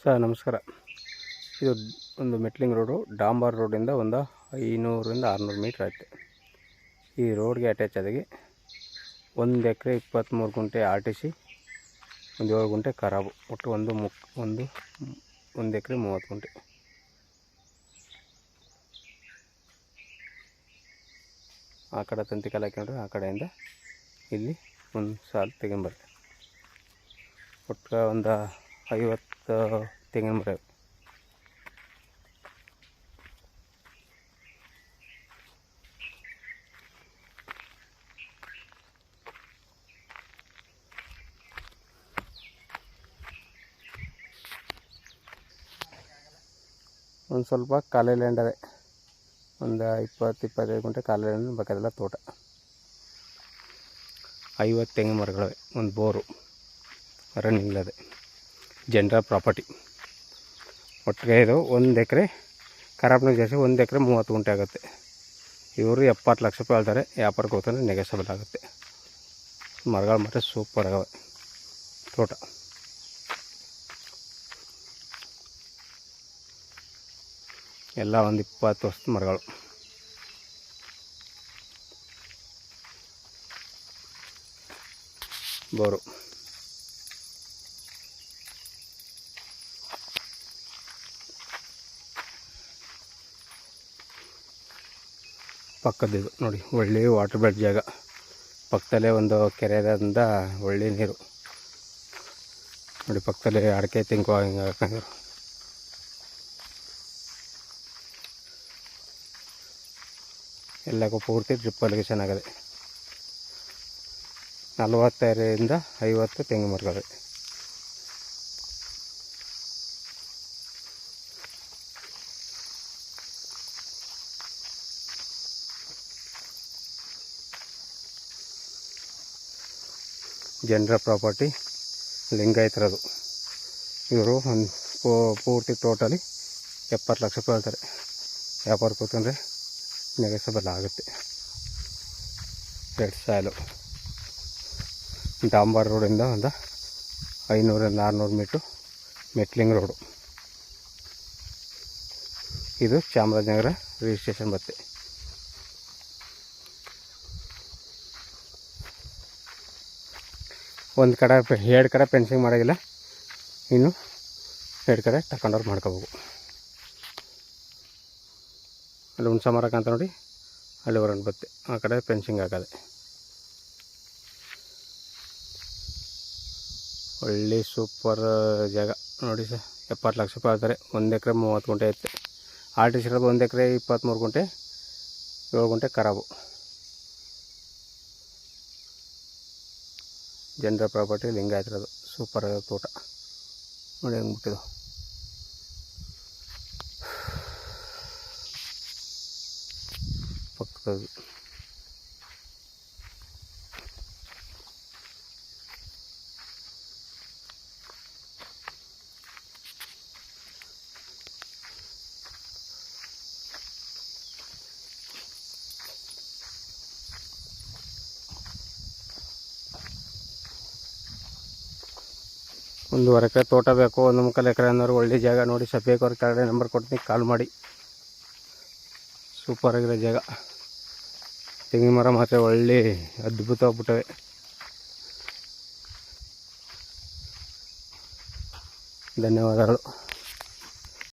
Sir ನಮಸ್ಕಾರ. ಇದು ಒಂದು ಮೆಟ್ಲಿಂಗ್ ರೋಡು, ಡಾಂಬರ್ ರೋಡಿಂದ ಒಂದು 500ರಿಂದ 600 ಮೀಟ್ರ್ ಐತೆ. ಈ ರೋಡ್ಗೆ ಅಟ್ಯಾಚ್ ಆದಾಗೆ 1 ಎಕರೆ 23 ಗುಂಟೆ RTC, ಒಂದು 7 ಗುಂಟೆ ಖರಾಬು, ಒಟ್ಟು ಒಂದು ಎಕರೆ 30 ಗುಂಟೆ. ಆ ಕಡೆ ತಂತಿ ಕಾಲು ಹಾಕೊಂಡ್ರೆ ಆ ಕಡೆಯಿಂದ ಇಲ್ಲಿ ಒಂದು ಸಾಲು ತೆಂಗಿನ ಮರ, ಒಟ್ಟು ಒಂದು 50 ತೆಂಗಿನ ಮರ. ಒಂದು ಸ್ವಲ್ಪ ಖಾಲಿ ಲ್ಯಾಂಡ್ ಅದೇ, ಒಂದು 20-25 ಗುಂಟೆ ಖಾಲಿ ಲ್ಯಾಂಡ್, ಬೇಕಾದೆಲ್ಲ ತೋಟ. 50 ತೆಂಗಿನ ಮರಗಳಿವೆ, ಒಂದು ಬೋರು ರನ್ನಿಂಗ್ ಅದೇ, ಜನರಲ್ ಪ್ರಾಪರ್ಟಿ. ಒಟ್ಟಿಗೆ ಇದು 1 ಎಕರೆ ಖರಾಬ್ನಾಗ ಜಾಸ್ತಿ, 1 ಎಕರೆ 30 ಗುಂಟೆ ಆಗುತ್ತೆ. ಇವರು 70 ಲಕ್ಷ ರೂಪಾಯಿ ಹೇಳ್ತಾರೆ. ವ್ಯಾಪಾರಕ್ಕೆ ಹೋಗ್ತಾರೆ, ನೆಗೆಸಬಲ್ ಆಗುತ್ತೆ. ಮರಗಳು ಮಾತ್ರ ಸೂಪರ್ ಆಗವೆ. ತೋಟ ಎಲ್ಲ ಒಂದು 20 ವರ್ಷದ ಮರಗಳು. ಬೋರು ಪಕ್ಕದಿದು ನೋಡಿ, ಒಳ್ಳೆ ವಾಟರ್ ಬೆಡ್ ಜಾಗ. ಪಕ್ಕದಲ್ಲೇ ಒಂದು ಕೆರೆಯಿಂದ ಒಳ್ಳೆ ನೀರು ನೋಡಿ. ಪಕ್ಕದಲ್ಲೇ ಅಡಿಕೆ ತೆಂಗು ಹಿಂಗೆ ಹಾಕೊಂಡಿರು. ಎಲ್ಲಕ್ಕೂ ಪೂರ್ತಿ ಡ್ರಿಪ್ ಇರಿಗೇಷನ್ ಆಗದೆ. 45ರಿಂದ 50 ತೆಂಗಿನ ಮರಗಳು. ಜನರಲ್ ಪ್ರಾಪರ್ಟಿ, ಲಿಂಗಾಯತರದು. ಇವರು ಒಂದು ಪೂರ್ತಿ ಟೋಟಲಿ 70 ಲಕ್ಷ ರೂಪಾಯಿ ಹೇಳ್ತಾರೆ. ವ್ಯಾಪಾರ ಕೂತ್ಕೊಂಡ್ರೆ ನೆಗೆಸಬಲ್ ಆಗುತ್ತೆ. ರೆಡ್ ಸಾಯಿಲು, ಡಾಂಬರ್ ರೋಡಿಂದ ಒಂದು 500ರಿಂದ 600 ಮೀಟ್ರು ಮೆಟ್ಲಿಂಗ್ ರೋಡು. ಇದು ಚಾಮರಾಜನಗರ ರಿಜಿಸ್ಟ್ರೇಷನ್ ಬರುತ್ತೆ. ಒಂದು ಕಡೆ 2 ಕಡೆ ಫೆನ್ಸಿಂಗ್ ಮಾಡೋಂಗಿಲ್ಲ, ಇನ್ನು 2 ಕಡೆ ತಗೊಂಡವ್ರು ಮಾಡ್ಕೋಬೇಕು. ಅಲ್ಲಿ ಹುಣ್ಸ ಮರಕ್ಕೆ ಅಂತ ನೋಡಿ, ಅಲ್ಲಿ ಹೊರಗೆ ಬರುತ್ತೆ. ಆ ಕಡೆ ಫೆನ್ಸಿಂಗ್ ಹಾಕೋದೆ. ಒಳ್ಳೆ ಸೂಪರ್ ಜಾಗ ನೋಡಿ ಸರ್. 70 ಲಕ್ಷ ರೂಪಾಯಿ ಹೇಳ್ತಾರೆ. 1 ಎಕರೆ 30 ಗುಂಟೆ ಐತೆ. RTC ಇರೋದು 1 ಎಕರೆ 23 ಗುಂಟೆ, 7 ಗುಂಟೆ ಖರಾಬು. ಜನರಲ್ ಪ್ರಾಪರ್ಟಿ, ಲಿಂಗಾಯತರದು. ಸೂಪರ್ ತೋಟ ನೋಡಿ ಹೆಂಗೆ ಬಿಟ್ಟಿದ್ದು. ಪಕ್ಕದ ಒಂದೂವರೆ ಎಕರೆ ತೋಟ ಬೇಕು, 1 ಎಕರೆ ಅನ್ನೋರು ಒಳ್ಳೆ ಜಾಗ ನೋಡಿ ಬೇಕು. ಕೆಳಗಡೆ ನಂಬರ್ ಕೊಡ್ತೀನಿ, ಕಾಲ್ ಮಾಡಿ. ಸೂಪರ್ ಆಗಿರೋ ಜಾಗ. ತೆಂಗಿನ ಮರ ಮಾತ್ರ ಒಳ್ಳೆ ಅದ್ಭುತವಾಗಿಬಿಟ್ಟವೆ. ಧನ್ಯವಾದಗಳು.